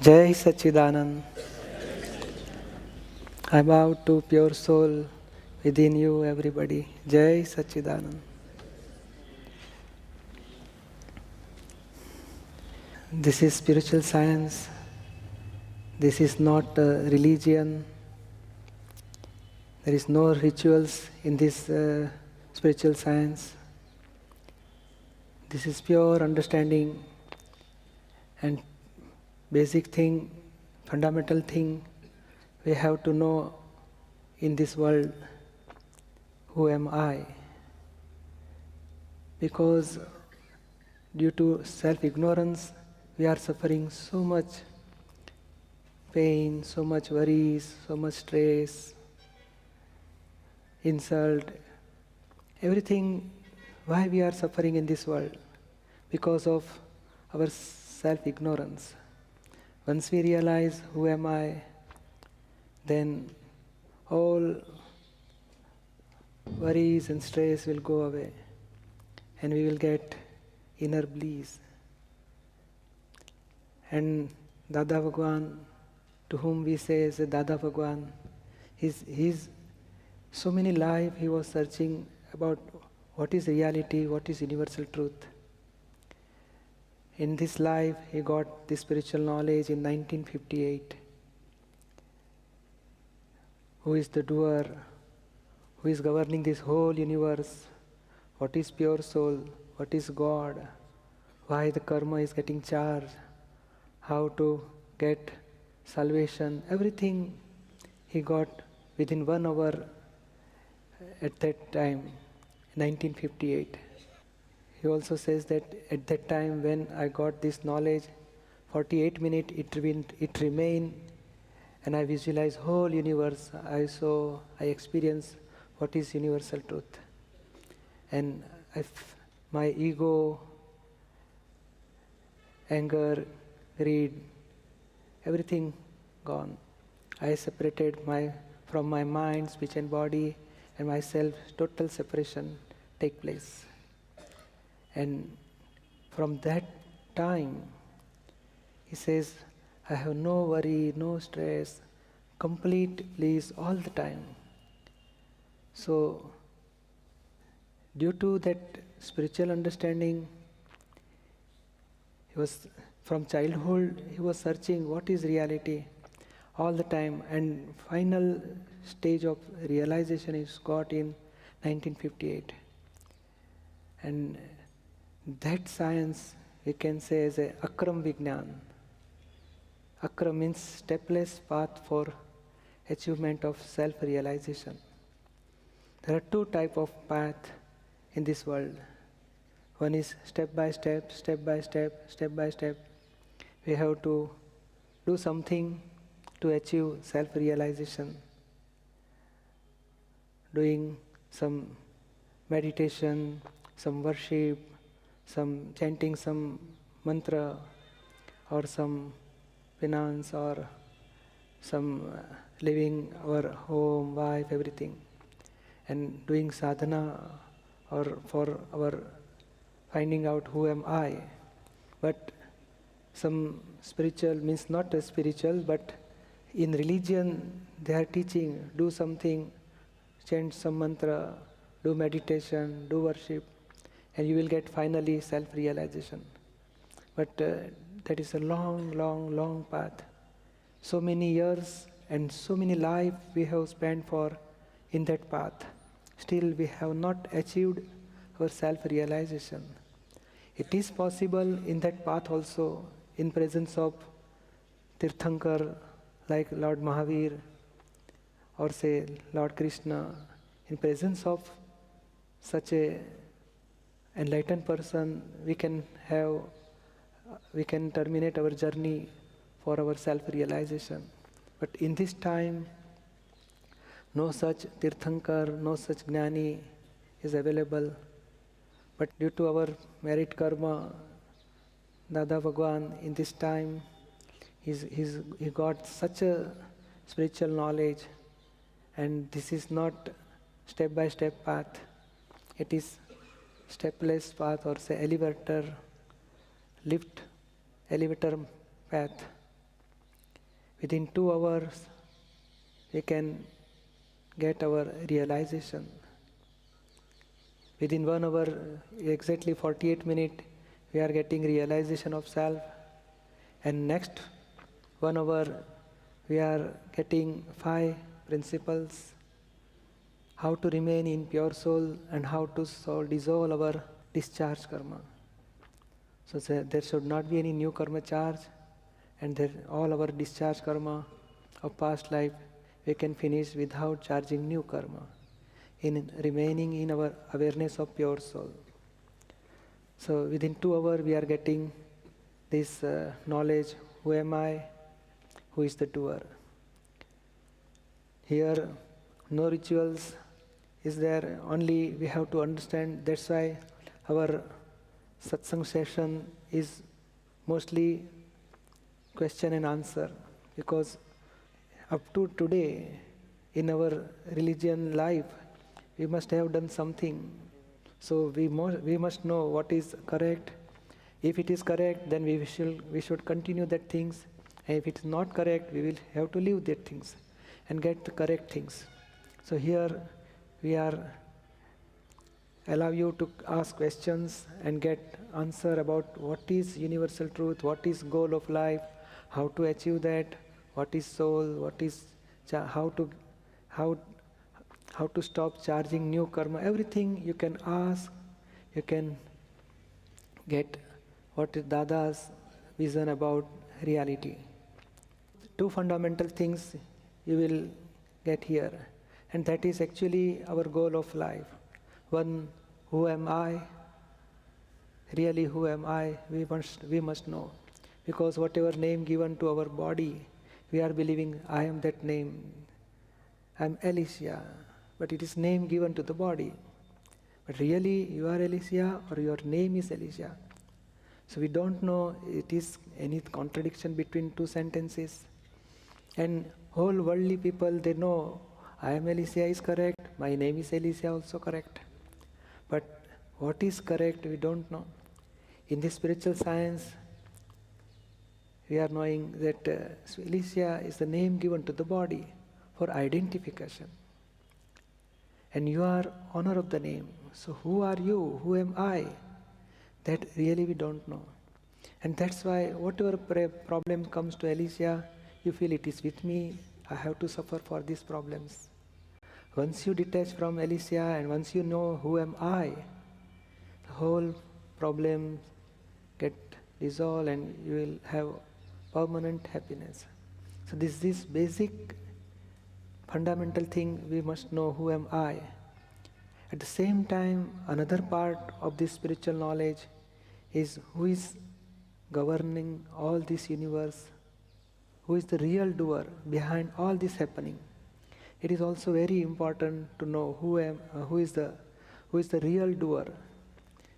Jai Sachidanand. I bow to pure soul within you, everybody. Jai Sachidanand. This is spiritual science. This is not a religion. There is no rituals in this spiritual science. This is pure understanding and basic thing, fundamental thing we have to know in this world. Who am I? Because due to self-ignorance, we are suffering so much pain, so much worries, so much stress, insult, everything. Why we are suffering in this world? Because of our self-ignorance. Once we realize who am I, then all worries and stress will go away and we will get inner bliss. And Dada Bhagwan, to whom we say as Dada Bhagwan, he's so many life he was searching about what is reality, what is universal truth. In this life, he got this spiritual knowledge in 1958. Who is the doer? Who is governing this whole universe? What is pure soul? What is God? Why the karma is getting charged? How to get salvation? Everything he got within 1 hour at that time, 1958. He also says that at that time when I got this knowledge, 48 minutes it remained, and I visualized whole universe. I saw, I experienced what is universal truth. And my ego, anger, greed, everything gone. I separated from my mind, speech and body, and myself, total separation take place. And from that time, he says, I have no worry, no stress, complete bliss all the time. So, due to that spiritual understanding, from childhood, he was searching what is reality all the time, and final stage of realization is got in 1958. And that science we can say is a Akram Vignan. Akram means stepless path for achievement of self-realization. There are 2 types of path in this world. One is step by step, step by step, step by step. We have to do something to achieve self-realization. Doing some meditation, some worship, some chanting some mantra, or some penance, or some living our home, wife, everything, and doing sadhana, or for our finding out who am I. But some spiritual means not a spiritual, but in religion they are teaching, do something, chant some mantra, do meditation, do worship, and you will get finally self-realization. But that is a long, long, long path. So many years and so many life we have spent for in that path. Still we have not achieved our self-realization. It is possible in that path also, in presence of Tirthankar like Lord Mahavir, or say Lord Krishna, in presence of such a enlightened person, we can terminate our journey for our self-realization. But in this time, no such Tirthankar, no such Gnani is available. But due to our merit karma, Dada Bhagwan in this time, he got such a spiritual knowledge, and this is not step-by-step path. It is stepless path, or say elevator path. Within 2 hours, we can get our realization. Within 1 hour, exactly 48 minutes, we are getting realization of self. And next 1 hour, we are getting 5 principles, how to remain in pure soul and how to dissolve our discharge karma. So there should not be any new karma charge, and all our discharge karma of past life we can finish without charging new karma, in remaining in our awareness of pure soul. So within 2 hours we are getting this knowledge, who am I, who is the doer. Here no rituals is there, only we have to understand. That's why our satsang session is mostly question and answer, because up to today in our religion life we must have done something. So we must know what is correct. If it is correct, then we should continue that things. And if it is not correct, we will have to leave that things and get the correct things. So here we are allow you to ask questions and get answer about what is universal truth, what is goal of life, how to achieve that, what is soul, what is how to stop charging new karma. Everything you can ask, you can get what is Dada's vision about reality. 2 fundamental things you will get here, and that is actually our goal of life. One, who am I? Really, who am I? We must know. Because whatever name given to our body, we are believing I am that name. I am Alicia, but it is name given to the body. But really, you are Alicia or your name is Alicia. So we don't know it is any contradiction between 2 sentences. And whole worldly people, they know I am Alicia is correct, my name is Alicia also correct. But what is correct, we don't know. In this spiritual science, we are knowing that Alicia is the name given to the body for identification. And you are honor of the name. So who are you? Who am I? That really we don't know. And that's why whatever problem comes to Alicia, you feel it is with me, I have to suffer for these problems. Once you detach from Alicia and once you know who am I, the whole problem get dissolved and you will have permanent happiness. So this basic fundamental thing we must know, who am I. At the same time, another part of this spiritual knowledge is who is governing all this universe, who is the real doer behind all this happening. It is also very important to know who is the real doer,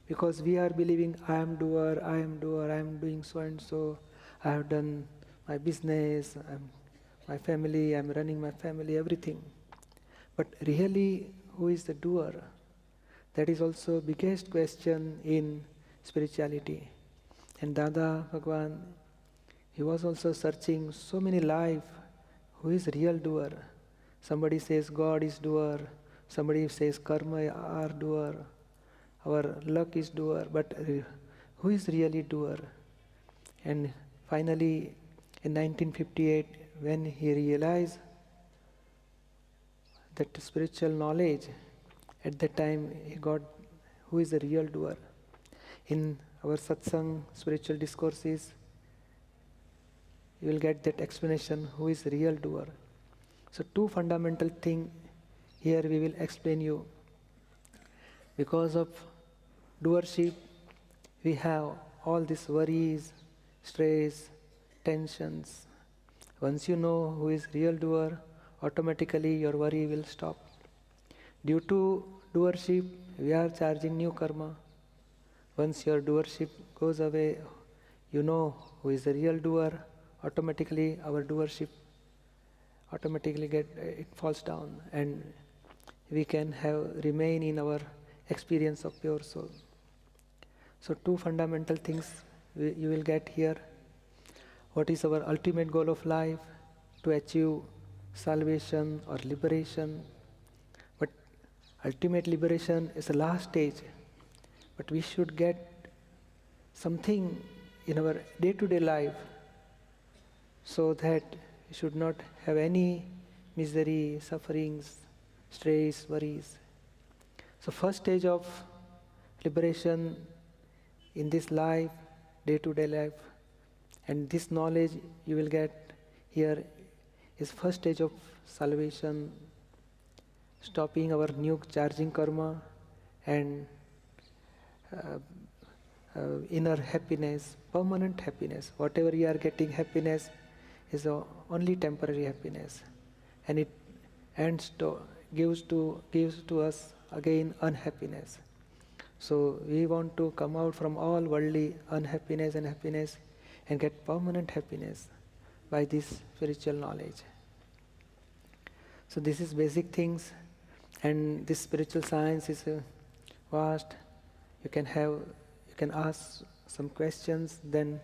because we are believing I am doer, I am doing so and so, I have done my business, my family, I am running my family, everything. But really, who is the doer? That is also biggest question in spirituality. And Dada Bhagwan, he was also searching so many life, who is real doer? Somebody says God is doer, somebody says karma are doer, our luck is doer, but who is really doer? And finally, in 1958, when he realized that spiritual knowledge, at that time he got who is the real doer. In our satsang, spiritual discourses, you will get that explanation, who is real doer. So 2 fundamental things here we will explain you. Because of doership, we have all these worries, stress, tensions. Once you know who is real doer, automatically your worry will stop. Due to doership, we are charging new karma. Once your doership goes away, you know who is the real doer, automatically our doership automatically it falls down and we can remain in our experience of pure soul. So 2 fundamental things you will get here. What is our ultimate goal of life? to achieve salvation or liberation. But ultimate liberation is the last stage. But we should get something in our day-to-day life so that we should not have any misery, sufferings, stress, worries. So first stage of liberation in this life, day-to-day life, and this knowledge you will get here is first stage of salvation, stopping our new charging karma and inner happiness, permanent happiness. Whatever you are getting happiness is only temporary happiness, and it gives to us again unhappiness. So we want to come out from all worldly unhappiness and happiness and get permanent happiness by this spiritual knowledge. So this is basic things, and this spiritual science is vast. You can ask some questions, then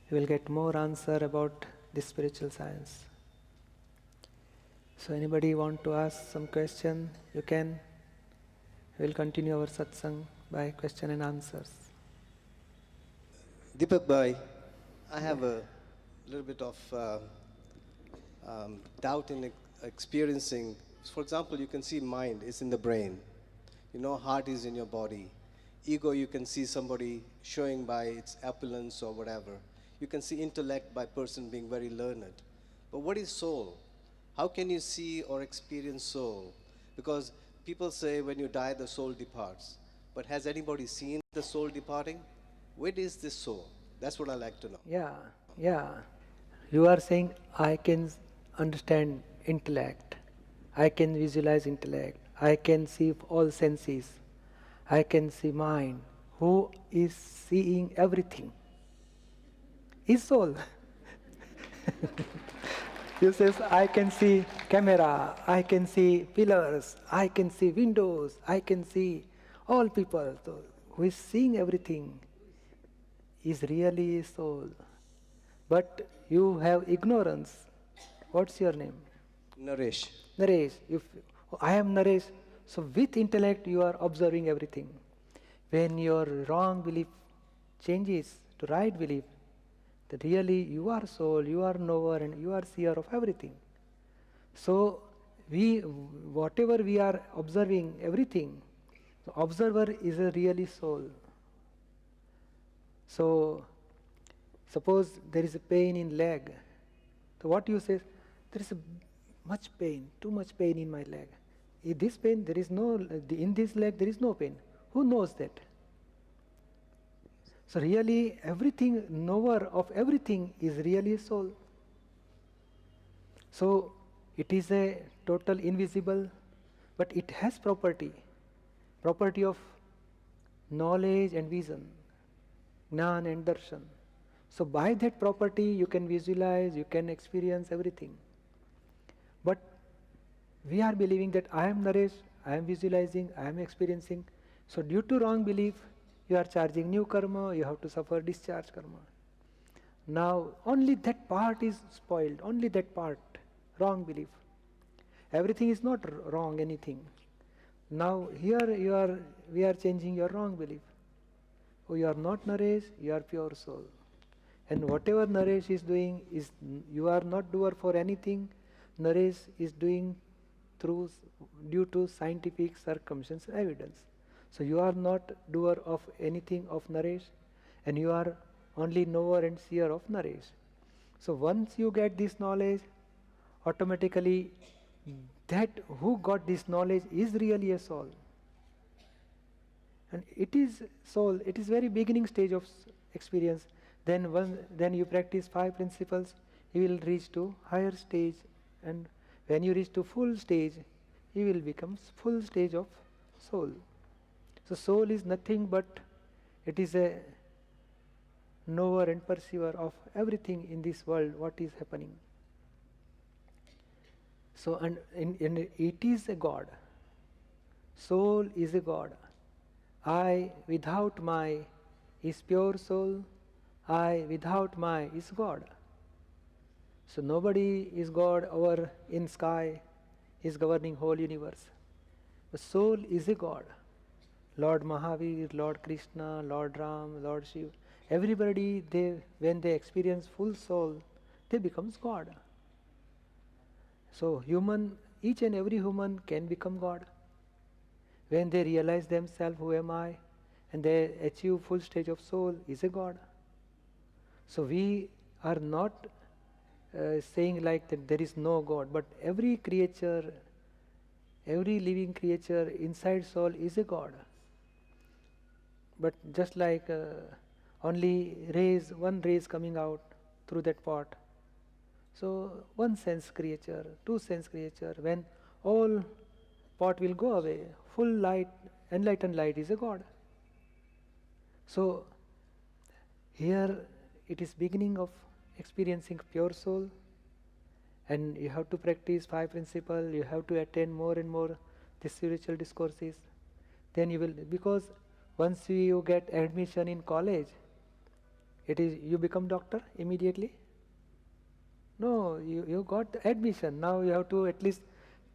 you will get more answer about this spiritual science. So anybody want to ask some question, you can. We will continue our satsang by question and answers. Deepak Bhai, I have a little bit of doubt in experiencing. For example, you can see mind is in the brain. Heart is in your body. Ego, you can see somebody showing by its opulence or whatever. You can see intellect by person being very learned. But what is soul? How can you see or experience soul? Because people say when you die, the soul departs. But has anybody seen the soul departing? Where is this soul? That's what I like to know. Yeah. You are saying, I can understand intellect. I can visualize intellect. I can see all senses. I can see mind. Who is seeing everything? Is soul. You say, I can see camera, I can see pillars, I can see windows, I can see all people. So who is seeing everything is really soul. But you have ignorance. What's your name? Naresh. Naresh. I am Naresh. So with intellect you are observing everything. When your wrong belief changes to right belief, that really you are soul, you are knower, and you are seer of everything. So whatever we are observing, everything, the observer is a really soul. So suppose there is a pain in leg. So what you say, there is much pain, too much pain in my leg. In this pain, there is no, in this leg there is no pain. Who knows that? So really everything, knower of everything is really soul. So it is a total invisible, but it has property of knowledge and vision, Gnani and darshan. So by that property you can visualize, you can experience everything. But we are believing that I am Naresh, I am visualizing, I am experiencing. So due to wrong belief, you are charging new karma, you have to suffer discharge karma. Now only that part is spoiled, only that part, wrong belief. Everything is not wrong, anything. Now here we are changing your wrong belief. Oh, you are not Naresh, you are pure soul. And whatever Naresh is doing, you are not doer for anything. Naresh is doing due to scientific circumstances evidence. So you are not doer of anything of Naresh, and you are only knower and seer of Naresh. So once you get this knowledge, automatically that who got this knowledge is really a soul. And it is soul, it is very beginning stage of experience. Then you practice 5 principles, you will reach to higher stage, and when you reach to full stage, you will become full stage of soul. So soul is nothing but it is a knower and perceiver of everything in this world, what is happening. So and it is a God. Soul is a God. I without my is pure soul. I without my is God. So nobody is God over in sky, is governing whole universe. The soul is a God. Lord Mahavir, Lord Krishna, Lord Ram, Lord Shiva, everybody, when they experience full soul, they becomes God. So each and every human can become God. When they realize themselves, who am I, and they achieve full stage of soul, is a God. So we are not saying like that there is no God, but every creature, every living creature inside soul is a God. But just like only one rays coming out through that pot. So one sense creature, two sense creature, when all pot will go away, full light, enlightened light is a God. So here it is beginning of experiencing pure soul, and you have to practice 5 principles, you have to attend more and more the spiritual discourses. Then you will, because once you get admission in college, you become doctor immediately? No, you got admission. Now you have to at least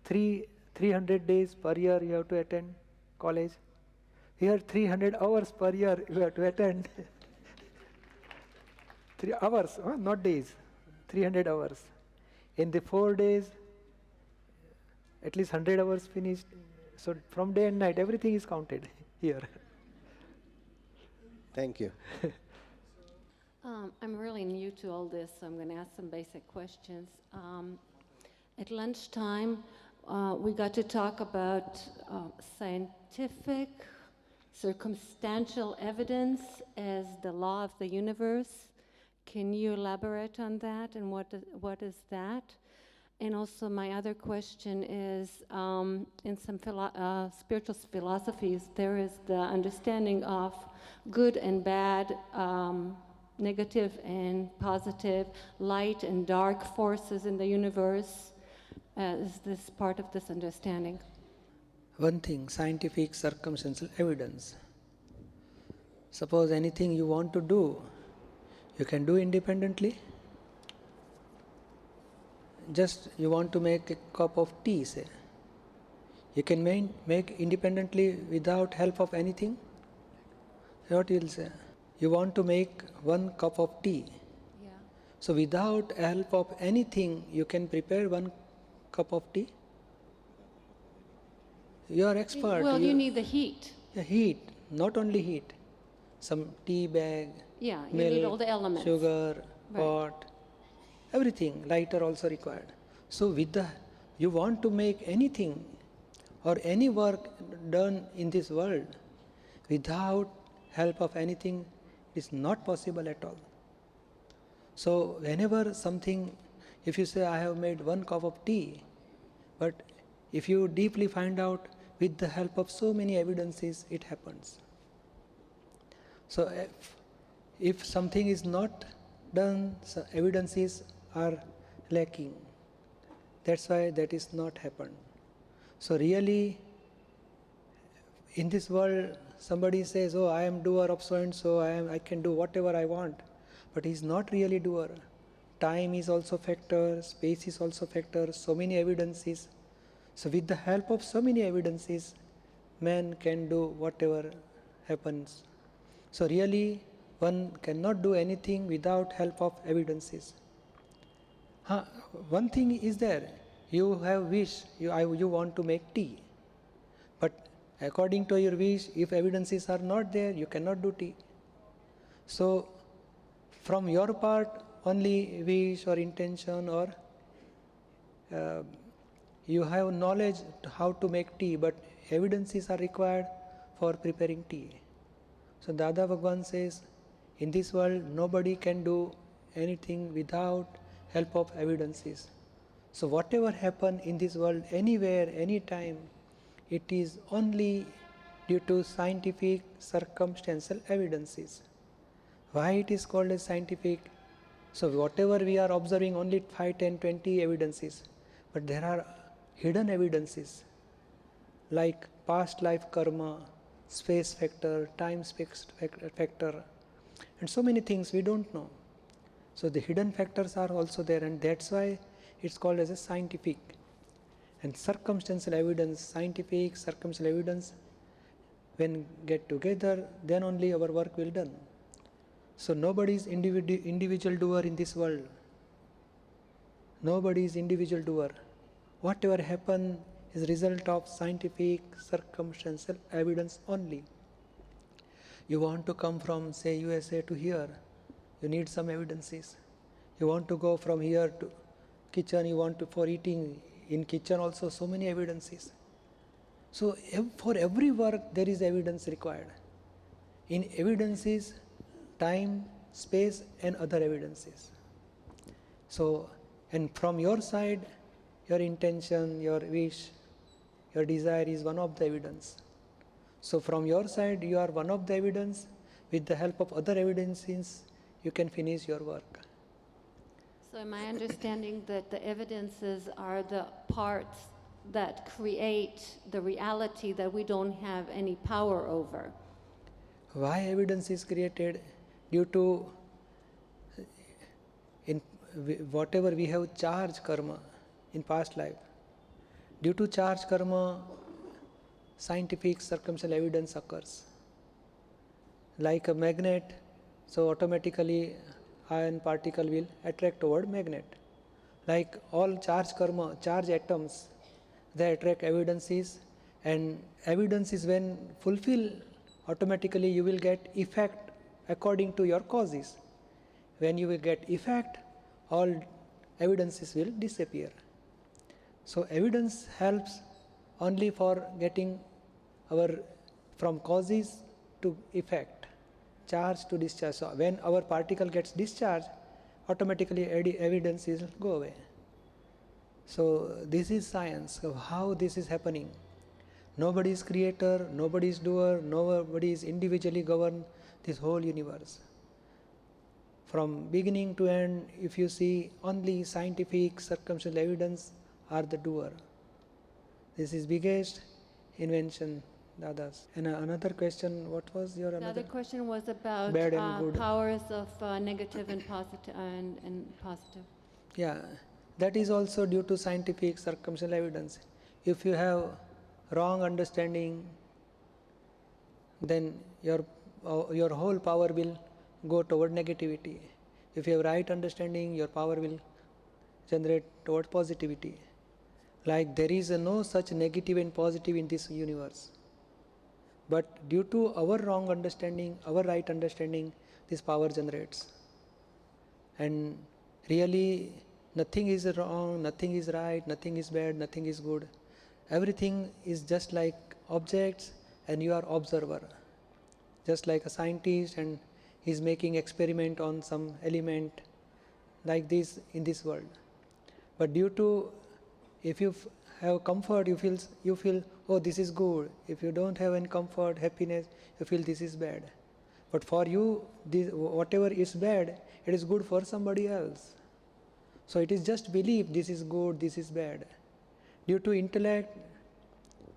300 days per year you have to attend college. Here 300 hours per year you have to attend. 3 hours, not days, 300 hours. In the 4 days, at least 100 hours finished. So from day and night, everything is counted here. Thank you. I'm really new to all this, so I'm going to ask some basic questions. At lunchtime, we got to talk about scientific, circumstantial evidence as the law of the universe. Can you elaborate on that, and what is that? And also my other question is, in some spiritual philosophies, there is the understanding of good and bad, negative and positive, light and dark forces in the universe. Is this part of this understanding? One thing, scientific circumstantial evidence. Suppose anything you want to do, you can do independently. Just you want to make a cup of tea, say. You can make independently without help of anything. What you will say? You want to make 1 cup of tea. Yeah. So without help of anything, you can prepare 1 cup of tea. You are expert. Well, you need the heat. Heat, not only heat. Some tea bag, Yeah, you milk, need all the elements. sugar, Right. pot, everything, lighter also required. So you want to make anything or any work done in this world without help of anything is not possible at all. So whenever something, if you say I have made 1 cup of tea, but if you deeply find out with the help of so many evidences, it happens. So if something is not done, so evidences are lacking. That's why that is not happened. So really, in this world, somebody says, oh, I am doer of so and so, I can do whatever I want. But he is not really doer. Time is also factor, space is also factor, so many evidences. So with the help of so many evidences, man can do whatever happens. So really, one cannot do anything without help of evidences. One thing is there, you have wish, you want to make tea. But according to your wish, if evidences are not there, you cannot do tea. So from your part, only wish or intention or you have knowledge how to make tea, but evidences are required for preparing tea. So Dada Bhagwan says, in this world, nobody can do anything without help of evidences. So whatever happen in this world, anywhere, anytime, it is only due to scientific circumstantial evidences. Why it is called as scientific? So whatever we are observing, only 5, 10, 20 evidences. But there are hidden evidences like past life karma, space factor, time space factor, and so many things we don't know. So the hidden factors are also there, and that's why it's called as a scientific. And circumstantial evidence, scientific, circumstantial evidence, when get together, then only our work will done. So nobody is individual doer in this world. Nobody is individual doer. Whatever happen is result of scientific, circumstantial evidence only. You want to come from, say, USA to here, you need some evidences. You want to go from here to kitchen, you want to, for eating in kitchen also, so many evidences. So for every work there is evidence required. In evidences, time, space and other evidences. So, and from your side, your intention, your wish, your desire is one of the evidence. So from your side, you are one of the evidence. With the help of other evidences, you can finish your work. So am I understanding that the evidences are the parts that create the reality that we don't have any power over? Why evidence is created? Due to whatever we have charged karma in past life. Due to charged karma, scientific circumstantial evidence occurs. Like a magnet, so automatically ion particle will attract toward magnet. Like all charged karma, charged atoms, they attract evidences, and evidences when fulfill, automatically you will get effect according to your causes. When you will get effect, all evidences will disappear. So evidence helps only for getting our from causes to effect, charge to discharge. So when our particle gets discharged, automatically evidences go away. So this is science of how this is happening. Nobody is creator, nobody is doer, nobody is individually govern this whole universe. From beginning to end, if you see, only scientific circumstantial evidence are the doer. This is biggest invention, Dadas. And another question, what was your The other question was about bad and good powers of negative and positive. And positive. Yeah, that is also due to scientific circumstantial evidence. If you have wrong understanding, then your whole power will go toward negativity. If you have right understanding, your power will generate toward positivity. Like there is no such negative and positive in this universe. But due to our wrong understanding, our right understanding, this power generates. And really, nothing is wrong, nothing is right, nothing is bad, nothing is good. Everything is just like objects and you are observer. Just like a scientist and he is making experiment on some element like this in this world. But due to, if you have comfort, you feel, oh, this is good. If you don't have any comfort, happiness, you feel this is bad. But for you, whatever is bad, it is good for somebody else. So it is just belief, this is good, this is bad. Due to intellect,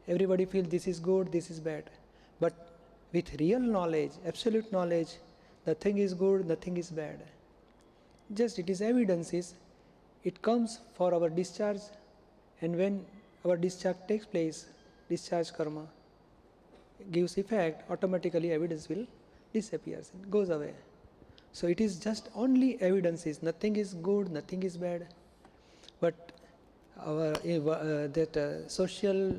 everybody feels this is good, this is bad. But with real knowledge, absolute knowledge, nothing is good, nothing is bad. Just it is evidences. It comes for our discharge, and when our discharge takes place, discharge karma gives effect, automatically evidence will disappear, goes away. So it is just only evidences, nothing is good, nothing is bad. But our social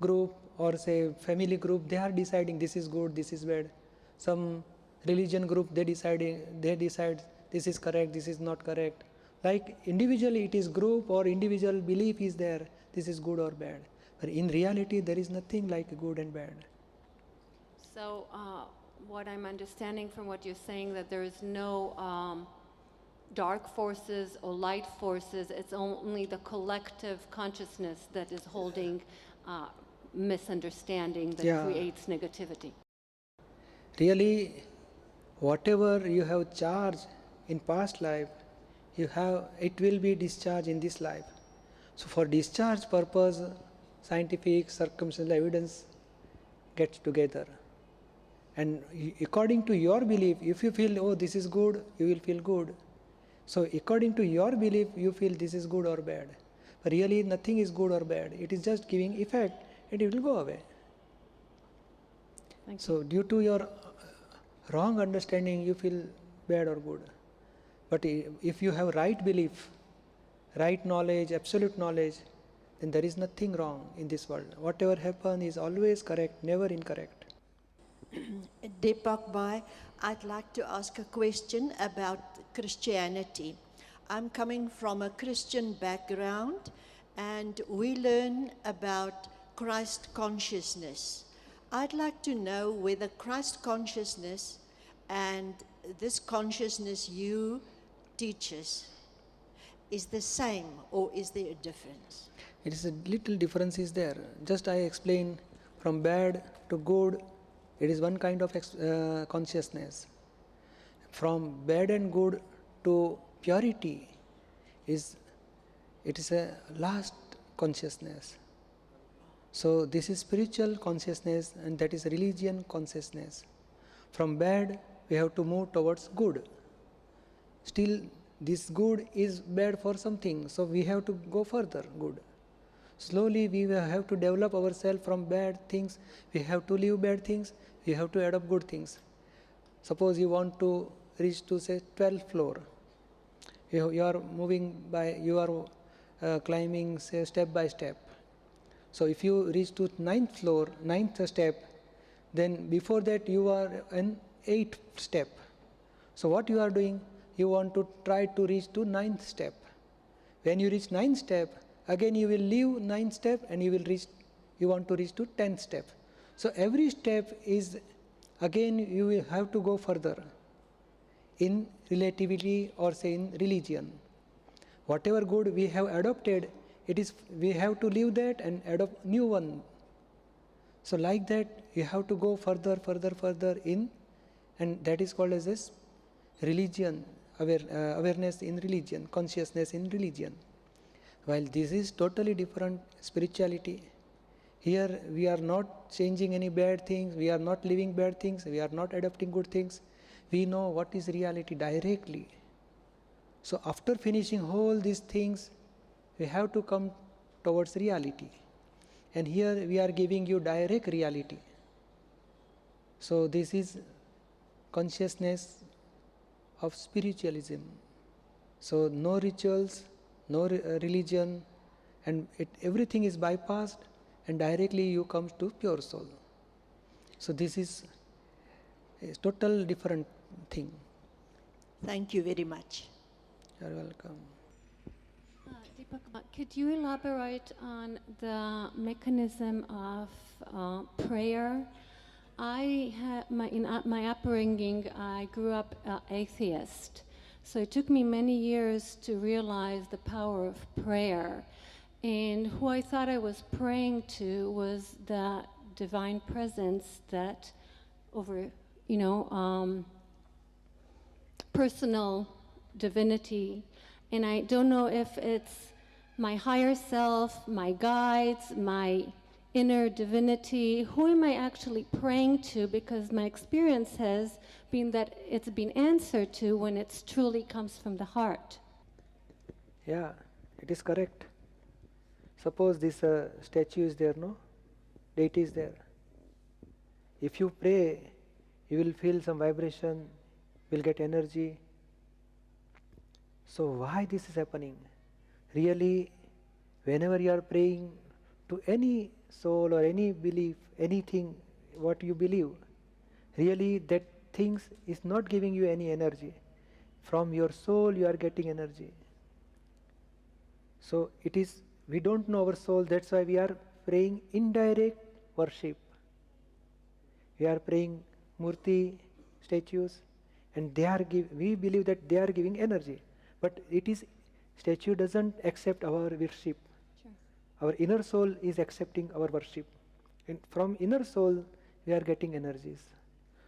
group or say family group, they are deciding this is good, this is bad. Some religion group, they decide this is correct, this is not correct. Like individually it is group or individual belief is there, this is good or bad. But in reality there is nothing like good and bad. So what I'm understanding from what you're saying, that there is no dark forces or light forces, it's only the collective consciousness that is holding misunderstanding that creates negativity. Really, whatever you have charged in past life, it will be discharged in this life. So for discharge purpose, scientific circumstantial evidence gets together. And according to your belief, if you feel, oh, this is good, you will feel good. So according to your belief, you feel this is good or bad. But really nothing is good or bad. It is just giving effect and it will go away. Thank you. So due to your wrong understanding, you feel bad or good. But if you have right belief, right knowledge, absolute knowledge, then there is nothing wrong in this world. Whatever happens is always correct, never incorrect. Deepak Bhai, I'd like to ask a question about Christianity. I'm coming from a Christian background, and we learn about Christ consciousness. I'd like to know whether Christ consciousness and this consciousness you teaches is the same, or is there a difference? It is a little difference is there. Just I explain from bad to good, it is one kind of consciousness. From bad and good to purity, it is a last consciousness. So this is spiritual consciousness, and that is religion consciousness. From bad, we have to move towards good. Still, this good is bad for something, so we have to go further good. Slowly we will have to develop ourselves from bad things. We have to leave bad things. We have to adopt good things. Suppose you want to reach to say 12th floor. You are moving by, you are climbing say step by step. So if you reach to 9th floor, 9th step, then before that you are in 8th step. So what you are doing? You want to try to reach to 9th step. When you reach 9th step, again you will leave 9th step and you want to reach to 10th step. So every step is, again you will have to go further in relativity or say in religion. Whatever good we have adopted, it is we have to leave that and adopt new one. So like that you have to go further in, and that is called as this religion, awareness in religion, consciousness in religion. While this is totally different spirituality. Here we are not changing any bad things, we are not living bad things, we are not adopting good things. We know what is reality directly. So after finishing all these things, we have to come towards reality. And here we are giving you direct reality. So this is consciousness of spiritualism. So no rituals, no religion, and everything is bypassed, and directly you come to pure soul. So this is a total different thing. Thank you very much. You are welcome. Deepak, could you elaborate on the mechanism of prayer? In my upbringing, I grew up atheist. So it took me many years to realize the power of prayer. And who I thought I was praying to was the divine presence that over, personal divinity. And I don't know if it's my higher self, my guides, my inner divinity. Who am I actually praying to? Because my experience has been that it's been answered to when it truly comes from the heart. Yeah, it is correct. Suppose this statue is there, no? Deity is there. If you pray, you will feel some vibration, will get energy. So why this is happening? Really, whenever you are praying to any soul or any belief, anything, what you believe, really that things is not giving you any energy. From your soul you are getting energy. So it is, we don't know our soul, that's why we are praying indirect worship. We are praying murti, statues, and we believe that they are giving energy. But it is, statue doesn't accept our worship. Sure. Our inner soul is accepting our worship. And from inner soul, we are getting energies.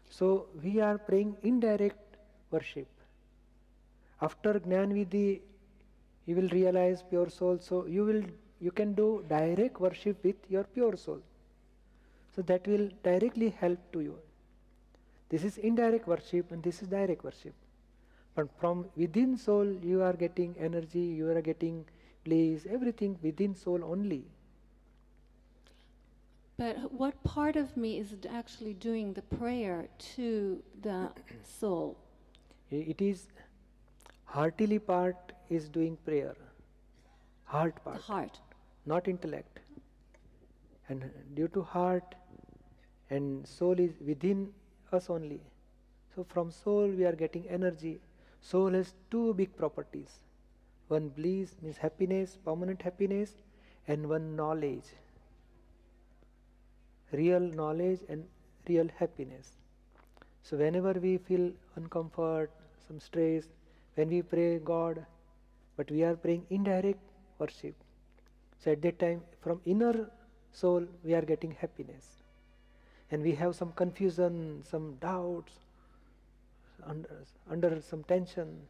So we are praying indirect worship. After Gnani Vidhi, you will realize pure soul. So you can do direct worship with your pure soul. So that will directly help to you. This is indirect worship and this is direct worship. But from within soul, you are getting energy, you are getting bliss, everything within soul only. But what part of me is actually doing the prayer to the soul? It is heartily part is doing prayer. Heart part. The heart. Not intellect. And due to heart and soul is within us only. So from soul we are getting energy. Soul has two big properties. One bliss means happiness, permanent happiness, and one knowledge. Real knowledge and real happiness. So whenever we feel uncomfort, some stress, when we pray God, but we are praying indirect worship. So at that time, from inner soul, we are getting happiness. And we have some confusion, some doubts, under some tension.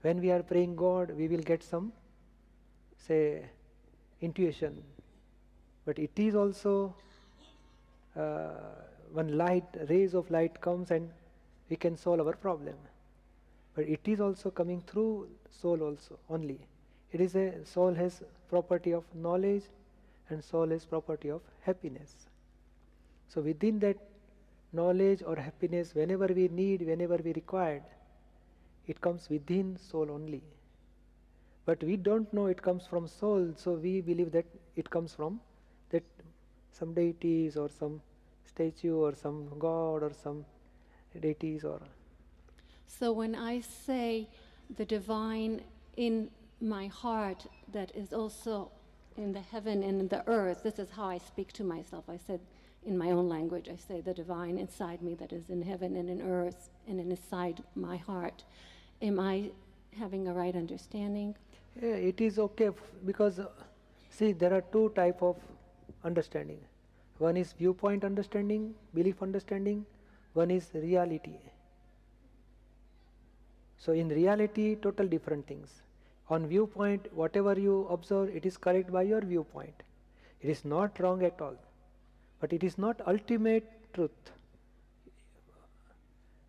When we are praying God, we will get some, say, intuition. But it is also when rays of light comes and we can solve our problem. But it is also coming through soul also only. It is soul has property of knowledge and soul has property of happiness. So within that knowledge or happiness, whenever we need, whenever we require, it comes within soul only. But we don't know it comes from soul, so we believe that it comes from that some deities or some statue or some god or some deities or... So when I say the divine in my heart that is also in the heaven and in the earth, this is how I speak to myself. I said in my own language, I say the divine inside me that is in heaven and in earth and inside my heart. Am I having a right understanding? Yeah, it is okay because see, there are two types of understanding. One is viewpoint understanding, belief understanding. One is reality. So in reality, total different things. On viewpoint, whatever you observe, it is correct by your viewpoint. It is not wrong at all. But it is not ultimate truth.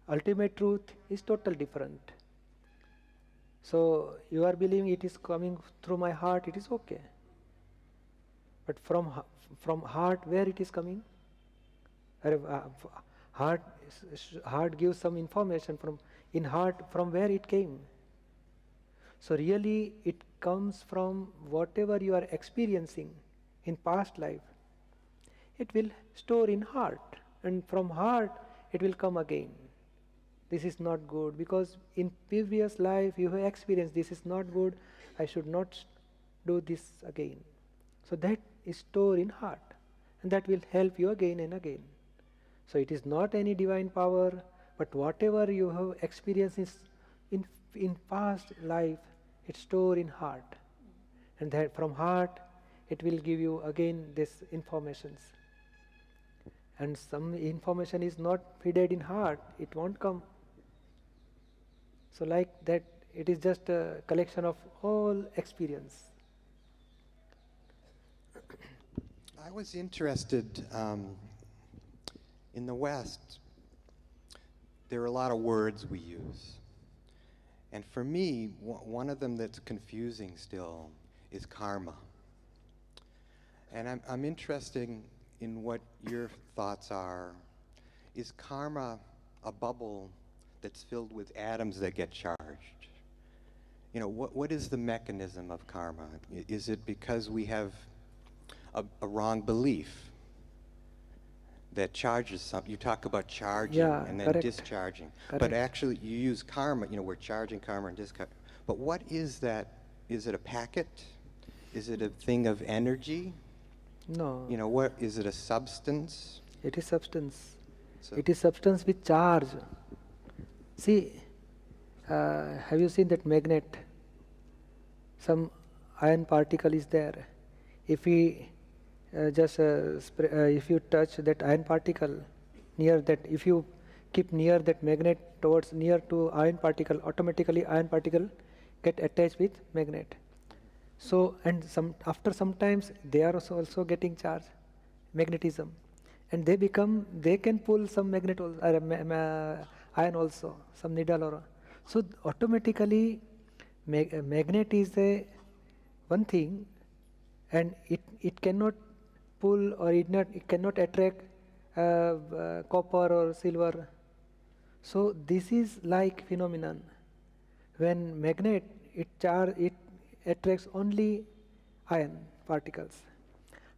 Ultimate truth is total different. So you are believing it is coming through my heart, it is okay. But from heart, where it is coming? Heart gives some information in heart from where it came. So really it comes from whatever you are experiencing in past life. It will store in heart, and from heart it will come again. This is not good because in previous life you have experienced this is not good, I should not do this again. So that is stored in heart, and that will help you again and again. So it is not any divine power, but whatever you have experienced in past life, it's stored in heart. And that from heart, it will give you again this informations. And some information is not fed in heart, it won't come. So like that, it is just a collection of all experience. I was interested in the West. There are a lot of words we use. And for me, one of them that's confusing still is karma. And I'm interested in what your thoughts are. Is karma a bubble that's filled with atoms that get charged? You know, what is the mechanism of karma? Is it because we have a wrong belief that charges something? You talk about charging and then correct. discharging. Correct. But actually you use karma, you know, we're charging karma and discharging. But what is that? Is it a packet? Is it a thing of energy? No. You know, what is it, a substance? It is substance. So It is substance with charge. See, have you seen that magnet? Some iron particle is there. If we if you touch that iron particle near that, if you keep near that magnet towards near to iron particle, automatically iron particle get attached with magnet. So and after sometimes they are also getting charge, magnetism, and they can pull some magnet iron also, some needle or So automatically, a magnet is a one thing, and it cannot pull or it cannot attract copper or silver. So this is like phenomenon. When magnet it attracts only iron particles.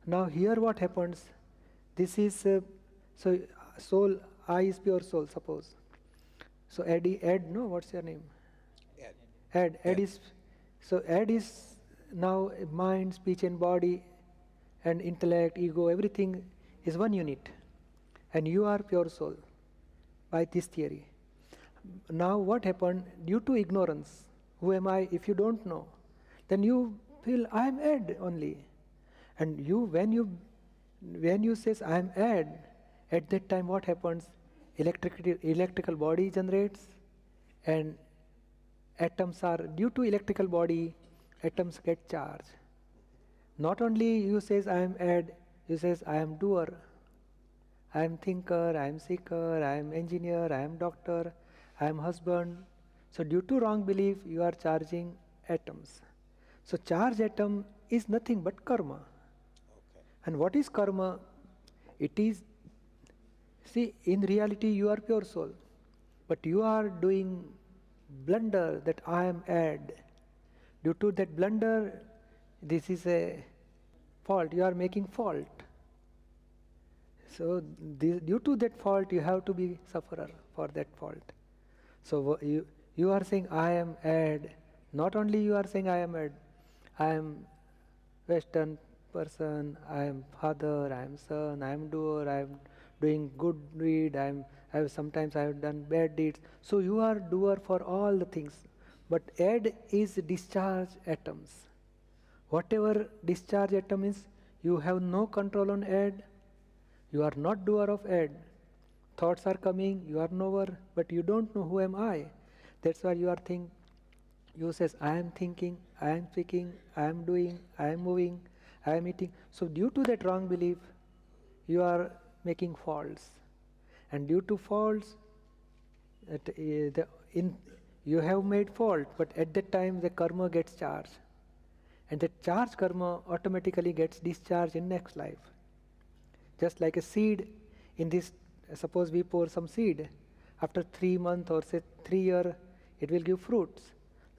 Now here what happens? This is so soul. I is pure soul. Suppose. So Ed, no, what's your name? Ed is, so Ed is now mind, speech and body and intellect, ego, everything is one unit. And you are pure soul by this theory. Now what happened? Due to ignorance, who am I? If you don't know, then you feel I am Ed only. And when you says I am Ed, at that time what happens? Electrical body generates, and atoms are, due to electrical body, atoms get charged. Not only you says I am Ed, you says I am doer, I am thinker, I am seeker, I am engineer, I am doctor, I am husband. So due to wrong belief, you are charging atoms. So charge atom is nothing but karma. Okay. And what is karma? It is, see, in reality you are pure soul, but you are doing blunder that I am Ed. Due to that blunder, this is a fault, you are making fault. So due to that fault, you have to be sufferer for that fault. So you are saying I am Ed. Not only you are saying I am Ed, I am Western person, I am father, I am son, I am doer, I am doing good deed, sometimes I have done bad deeds. So you are doer for all the things. But Ed is discharge atoms. Whatever discharge atom is, you have no control on Ed. You are not doer of Ed. Thoughts are coming, you are knower, but you don't know who am I. That's why you are thinking. You says, I am thinking, I am speaking, I am doing, I am moving, I am eating. So due to that wrong belief, you are making faults. And due to faults, you have made fault, but at that time the karma gets charged. And that charged karma automatically gets discharged in next life. Just like a seed in this, suppose we pour some seed, after 3 months or say 3 years, it will give fruits.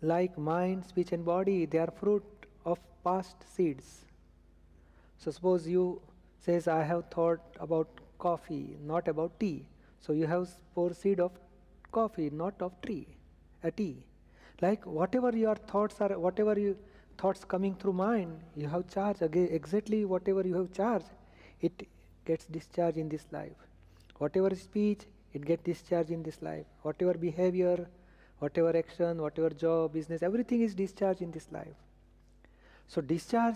Like mind, speech and body, they are fruit of past seeds. So suppose you says, I have thought about coffee, not about tea. So you have pour seed of coffee, not of tea. Like whatever your thoughts are, whatever you thoughts coming through mind, you have charged exactly whatever you have charged, it gets discharged in this life. Whatever speech, it gets discharged in this life. Whatever behavior, whatever action, whatever job, business, everything is discharged in this life. So discharge,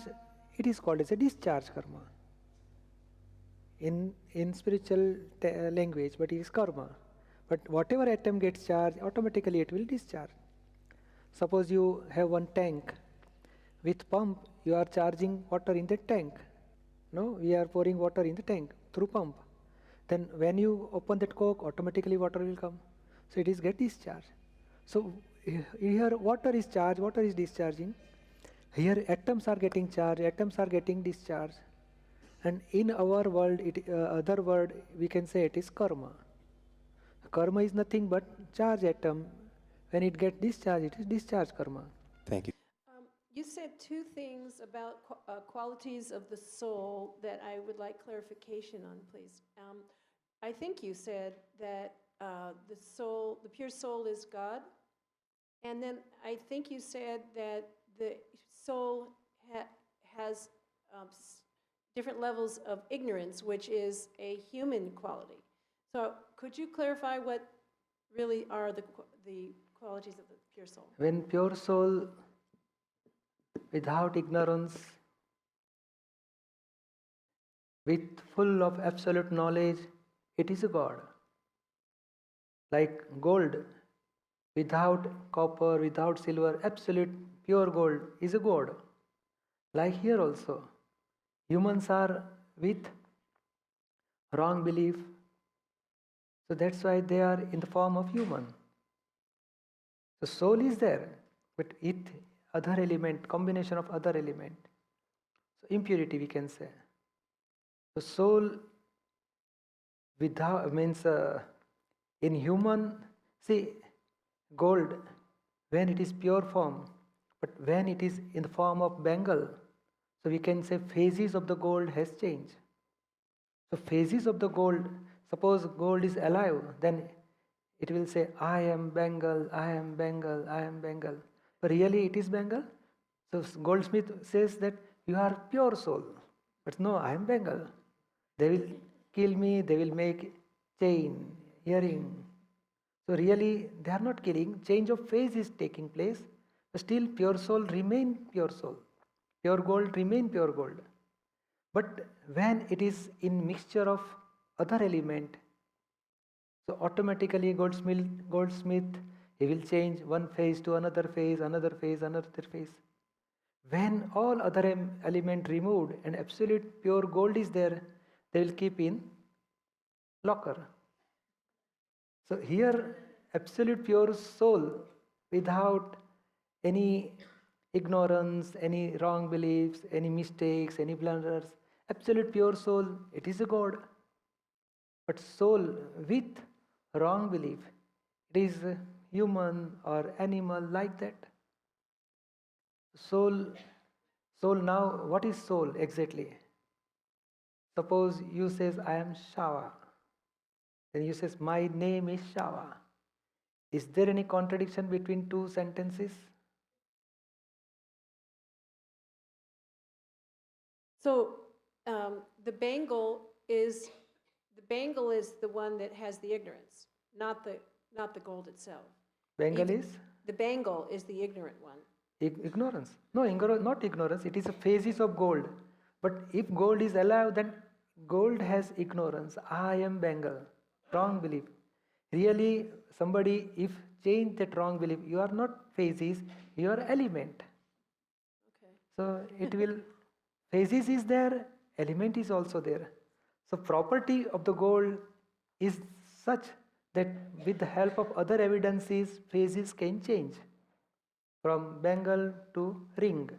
it is called as a discharge karma. In spiritual language, but it is karma. But whatever atom gets charged, automatically it will discharge. Suppose you have one tank. With pump, you are charging water in the tank. No, we are pouring water in the tank through pump. Then when you open that cork, automatically water will come. So it is get discharged. So here water is charged, water is discharging. Here atoms are getting charged, atoms are getting discharged. And in our world, other word, we can say it is karma. Karma is nothing but charge atom. When it gets discharged, it is discharge karma. Thank you. You said two things about qualities of the soul that I would like clarification on, please. I think you said that the soul, the pure soul is God. And then I think you said that the soul has different levels of ignorance, which is a human quality. So could you clarify what really are the qualities of the pure soul? When pure soul, without ignorance, with full of absolute knowledge, it is a God. Like gold, without copper, without silver, absolute pure gold is a God. Like here also, humans are with wrong belief, so that's why they are in the form of human. The soul is there, but it other element, combination of other element. So impurity we can say. The soul without means in human, see, gold when it is pure form, but when it is in the form of bangle, so we can say phases of the gold has changed. So phases of the gold, suppose gold is alive, then it will say, I am bangle, I am bangle, I am bangle. But really it is bangle. So goldsmith says that you are pure soul. But no, I am bangle. They will kill me, they will make chain, earring. So really they are not killing, change of phase is taking place. But still pure soul remain pure soul. Pure gold remain pure gold. But when it is in mixture of other element, so automatically goldsmith, he will change one phase to another phase, another phase, another phase. When all other element removed and absolute pure gold is there, they will keep in locker. So here absolute pure soul without any ignorance, any wrong beliefs, any mistakes, any blunders, absolute pure soul, it is a God. But soul with wrong belief, it is human or animal like that. Soul now, what is soul exactly? Suppose you says, I am Shava. Then you says, my name is Shava. Is there any contradiction between two sentences? So the bangle is the one that has the ignorance, not the gold itself. Bangle is? The bangle is the ignorant one. Ignorance. No, not ignorance. It is a phases of gold. But if gold is alive, then gold has ignorance. I am bangle. Wrong belief. Really, somebody, if change that wrong belief, you are not phases, you are element. Okay. So it will, phases is there, element is also there. So property of the gold is such that with the help of other evidences, phases can change from bangle to ring.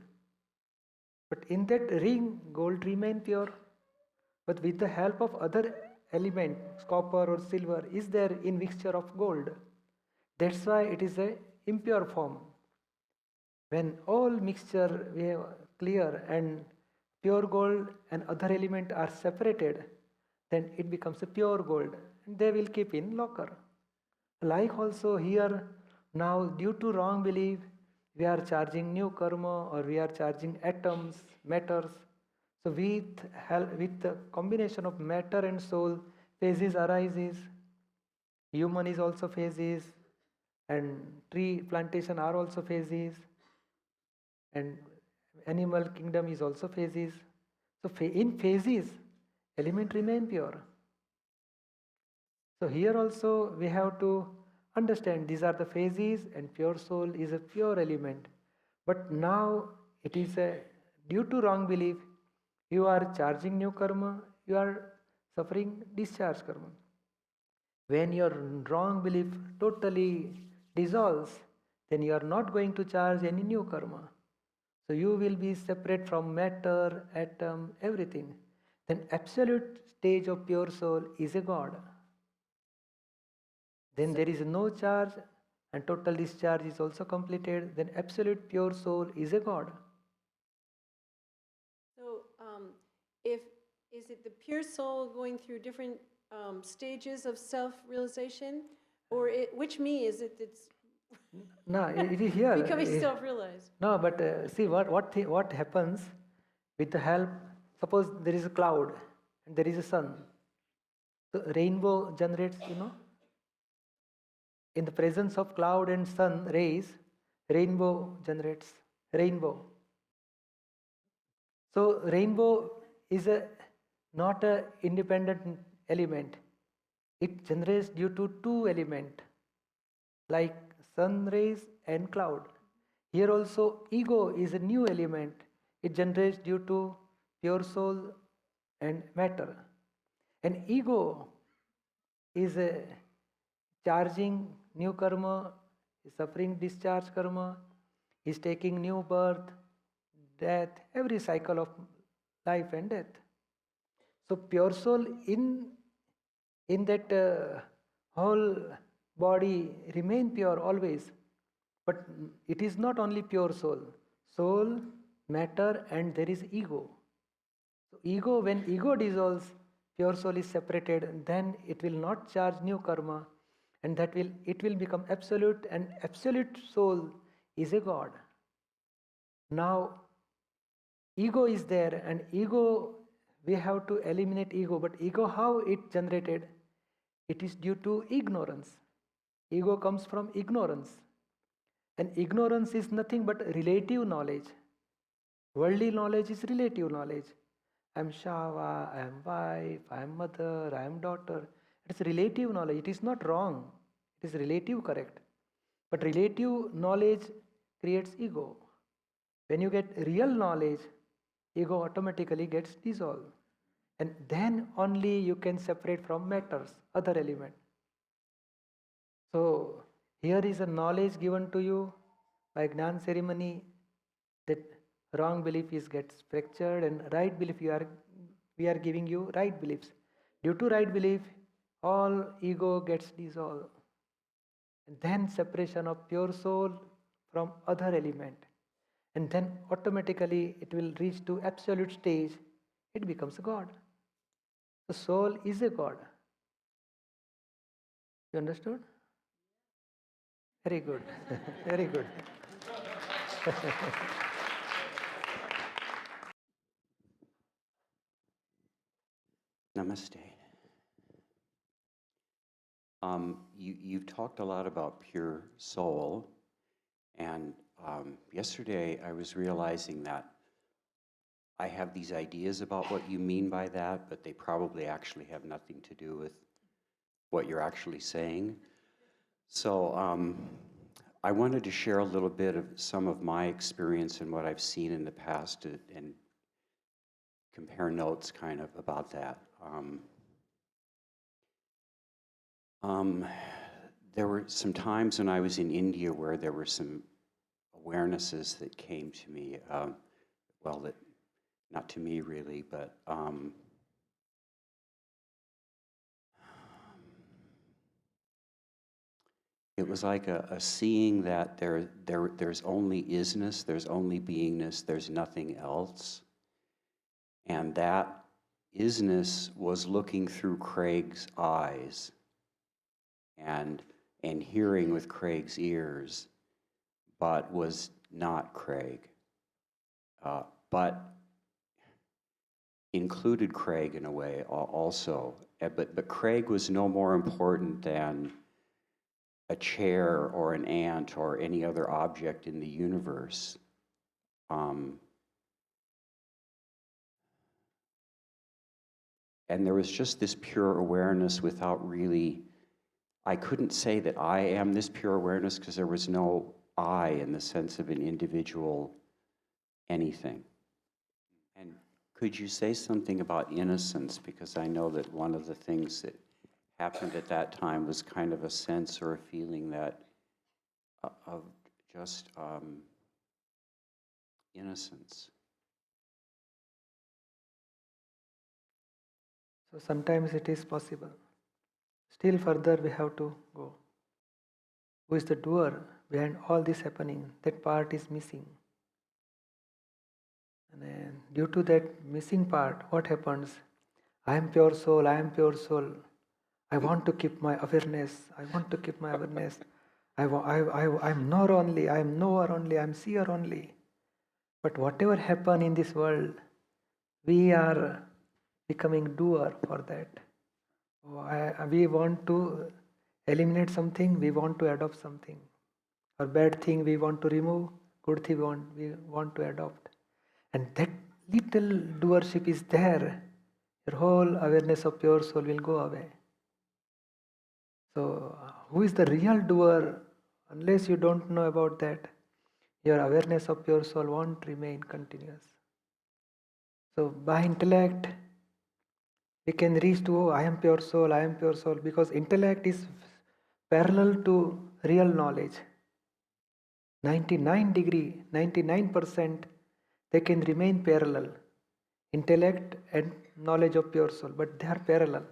But in that ring, gold remain pure. But with the help of other element, copper or silver, is there in mixture of gold. That's why it is a impure form. When all mixture we have clear and pure gold and other element are separated, then it becomes a pure gold. And they will keep in locker. Like also here, now due to wrong belief, we are charging new karma or we are charging atoms, matters. So with the combination of matter and soul, phases arises. Human is also phases, and tree plantation are also phases, and animal kingdom is also phases. So in phases, element remain pure. So here also we have to understand these are the phases and pure soul is a pure element. But now it is due to wrong belief, you are charging new karma, you are suffering discharge karma. When your wrong belief totally dissolves, then you are not going to charge any new karma. So you will be separate from matter, atom, everything. Then absolute stage of pure soul is a God. Then there is no charge and total discharge is also completed. Then absolute pure soul is a God. So is it the pure soul going through different stages of self-realization? Or which me is it that's No, it is here. becoming self-realized? No, but see what happens with the help. Suppose there is a cloud and there is a sun. So rainbow generates, in the presence of cloud and sun rays, rainbow generates rainbow. So rainbow is not an independent element. It generates due to two elements like sun rays and cloud. Here also ego is a new element. It generates due to pure soul and matter. And ego is charging new karma is suffering discharge karma, is taking new birth, death, every cycle of life and death. So pure soul in that whole body remain pure always. But it is not only pure soul. Soul, matter, and there is ego. So ego, when ego dissolves, pure soul is separated, then it will not charge new karma, and it will become absolute, and absolute soul is a God. Now ego is there, and ego, we have to eliminate ego. But ego, how it generated? It is due to ignorance. Ego comes from ignorance. And ignorance is nothing but relative knowledge. Worldly knowledge is relative knowledge. I am Shava, I am wife, I am mother, I am daughter. It's relative knowledge. It is not wrong. It is relative correct. But relative knowledge creates ego. When you get real knowledge, ego automatically gets dissolved. And then only you can separate from matters, other element. So here is a knowledge given to you by Gnan ceremony, that wrong belief gets fractured, and right belief we are giving you right beliefs. Due to right belief, all ego gets dissolved. And then separation of pure soul from other element. And then automatically it will reach to absolute stage. It becomes a God. The soul is a God. You understood? Very good. Very good. Namaste. You've talked a lot about pure soul, and yesterday I was realizing that I have these ideas about what you mean by that, but they probably actually have nothing to do with what you're actually saying. So I wanted to share a little bit of some of my experience and what I've seen in the past and compare notes kind of about that. There were some times when I was in India where there were some awarenesses that came to me, well, that not to me really, but it was like a seeing that there's only isness, there's only beingness, there's nothing else. And that isness was looking through Craig's eyes and hearing with Craig's ears, but was not Craig. But included Craig in a way also. But Craig was no more important than a chair or an ant or any other object in the universe. And there was just this pure awareness without really, I couldn't say that I am this pure awareness because there was no I in the sense of an individual anything. And could you say something about innocence? Because I know that one of the things that happened at that time was kind of a sense or a feeling that of just innocence. So sometimes it is possible. Still further we have to go. Who is the doer behind all this happening? That part is missing. And then due to that missing part, what happens? I am pure soul, I am pure soul. I want to keep my awareness. I want to keep my awareness. I'm knower only, I am knower only, I am seer only. But whatever happen in this world, we are becoming doer for that. We want to eliminate something, we want to adopt something. Or bad thing we want to remove, good thing we want to adopt. And that little doership is there. Your whole awareness of pure soul will go away. So, who is the real doer? Unless you don't know about that, your awareness of pure soul won't remain continuous. So, by intellect, we can reach to, I am pure soul, because intellect is parallel to real knowledge. 99%, they can remain parallel. Intellect and knowledge of pure soul, but they are parallel.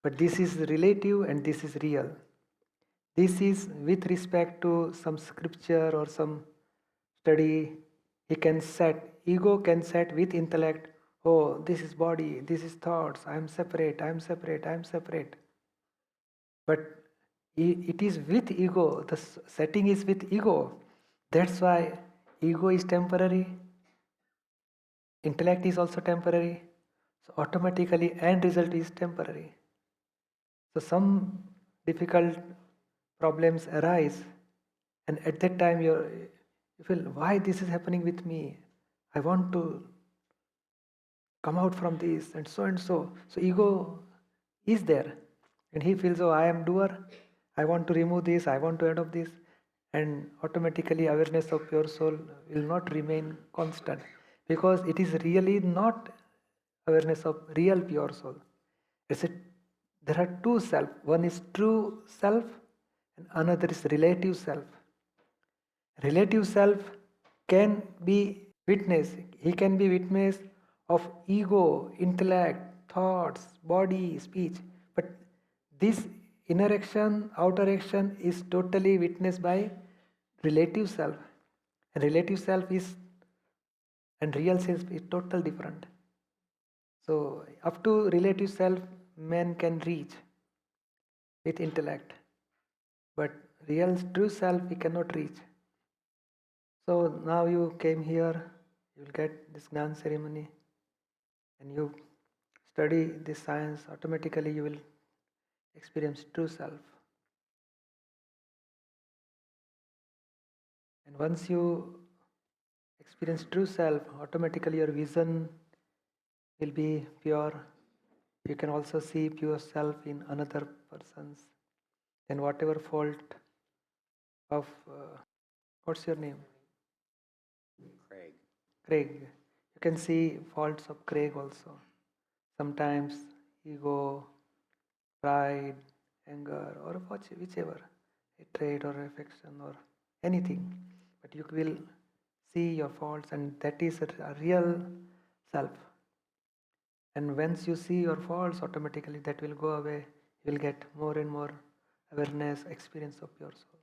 But this is relative and this is real. This is with respect to some scripture or some study. Ego can set with intellect, oh, this is body, this is thoughts, I am separate. But it is with ego, the setting is with ego. That's why ego is temporary, intellect is also temporary, so automatically end result is temporary. So some difficult problems arise, and at that time you feel, why this is happening with me? I want to come out from this, and so and so. So ego is there, and he feels, oh, I am doer, I want to remove this, I want to adopt this, and automatically awareness of pure soul will not remain constant, because it is really not awareness of real pure soul. There are two self. One is true self and another is relative self. Relative self can be witness. He can be witness of ego, intellect, thoughts, body, speech. But this inner action, outer action is totally witnessed by relative self. And relative self is and real self is total different. So up to relative self, man can reach with intellect, but real true self he cannot reach. So now you came here, you will get this Gnan ceremony, and you study this science, automatically you will experience true self. And once you experience true self, automatically your vision will be pure. You can also see pure self in another person's. And whatever fault of, what's your name? Craig. You can see faults of Craig also. Sometimes ego, pride, anger, or whichever, hatred or affection or anything. But you will see your faults, and that is a real self. And once you see your faults, automatically that will go away. You will get more and more awareness, experience of pure soul.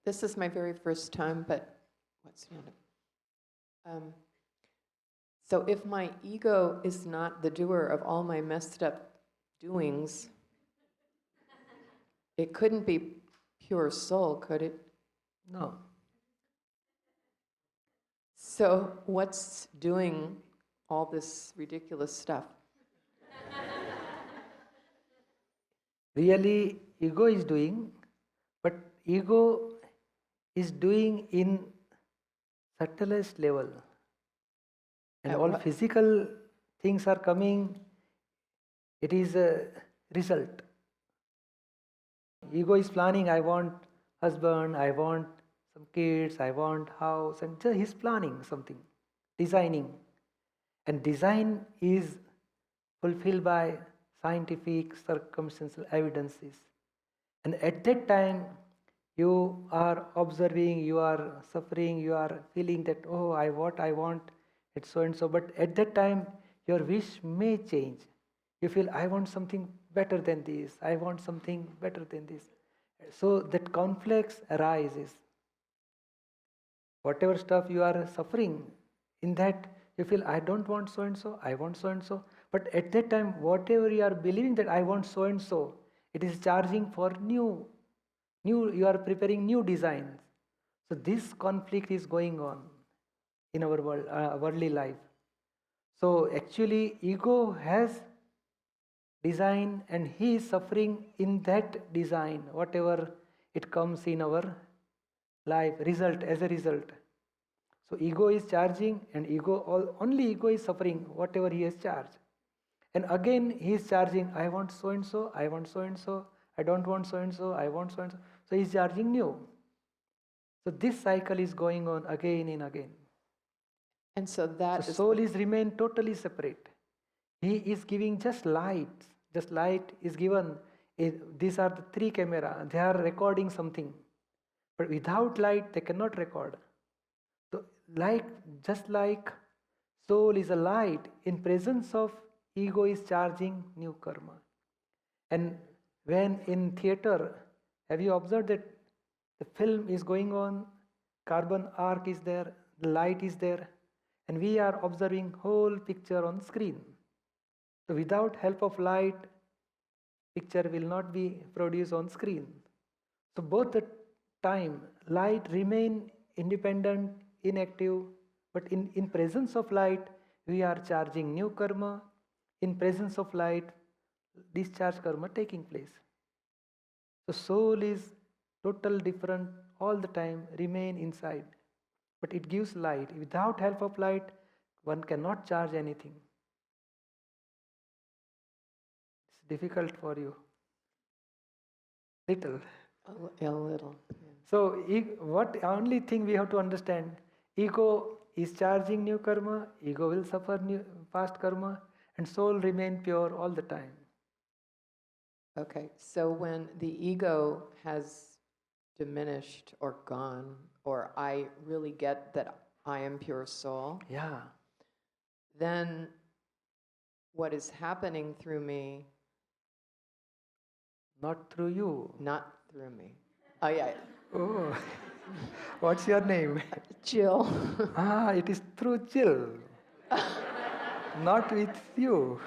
This is my very first time, but what's the so if my ego is not the doer of all my messed up doings, it couldn't be pure soul, could it? No. So what's doing all this ridiculous stuff? Really, ego is doing, but ego is doing in subtlest level. And At all what? physical things are coming, it is a result. Ego is planning, I want husband, I want some kids, I want house, and just he's planning something, designing. And design is fulfilled by scientific, circumstantial evidences. And at that time, you are observing, you are suffering, you are feeling that, oh, I want, it's so and so. But at that time, your wish may change. You feel, I want something better than this, I want something better than this. So that conflicts arises. Whatever stuff you are suffering, in that you feel, I don't want so and so, I want so and so. But at that time, whatever you are believing that I want so and so, it is charging for new, you are preparing new designs. So this conflict is going on in our world, worldly life. So actually, ego has design, and he is suffering in that design, whatever it comes in our life, result as a result. So ego is charging, and only ego is suffering whatever he has charged. And again he is charging, I want so and so, I want so and so, I don't want so and so, I want so and so. So he is charging new. So this cycle is going on again and again. And so that So soul is remain totally separate. He is giving just light. Just light is given These are the 3 cameras. They are recording something. But without light, they cannot record. So, just like soul is a light, in presence of ego is charging new karma. And when in theater, have you observed that the film is going on, carbon arc is there, the light is there, and we are observing whole picture on screen. So without help of light, picture will not be produced on screen. So both the time, light remain independent, inactive, but in presence of light, we are charging new karma. In presence of light, discharge karma taking place. So soul is total different all the time, remain inside. But it gives light. Without help of light, one cannot charge anything. It's difficult for you. Little. A little. Yeah. So what only thing we have to understand, ego is charging new karma, ego will suffer past karma, and soul remain pure all the time. Okay, so when the ego has diminished or gone, or I really get that I am pure soul, Yeah. then what is happening through me, Not through you. not through me. Oh yeah, Oh. What's your name? Jill. It is through Jill. Not with you.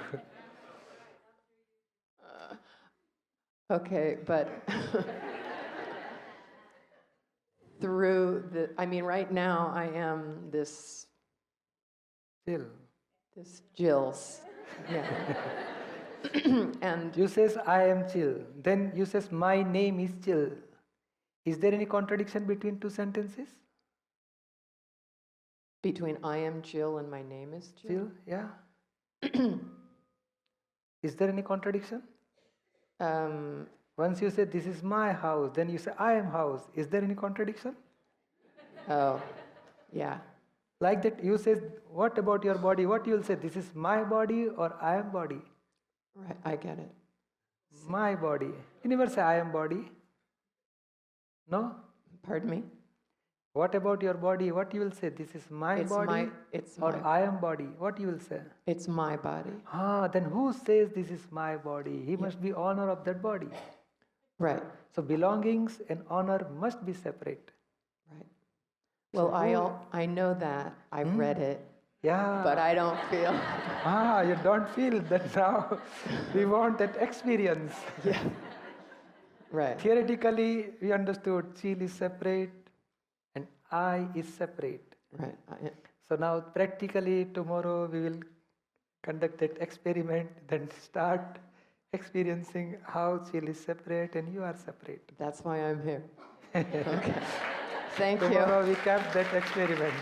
Okay, but through right now I am this Jill. Jill's. Yeah. And You says I am Jill. Then you says my name is Jill. Is there any contradiction between 2 sentences? between I am Jill and my name is Jill. Jill, yeah. Is there any contradiction? Once you say this is my house, then you say I am house. Is there any contradiction? Oh, yeah. Like that, you say, what about your body? What you will say? This is my body or I am body? Right, I get it. My body. You never say I am body. No? Pardon me? What about your body? What you will say? This is my body or I am body? What you will say? It's my body. Then who says this is my body? He must be honor of that body. Right, So belongings and honor must be separate. right. Well, I know that. I read it, Yeah. but I don't feel. You don't feel that now. We want that experience. Yeah. Right. Theoretically, we understood Chil is separate and I is separate. Right. So now practically tomorrow we will conduct that experiment, then start experiencing how Chil is separate and you are separate. That's why I'm here. Okay. Thank you. Tomorrow we cap that experiment.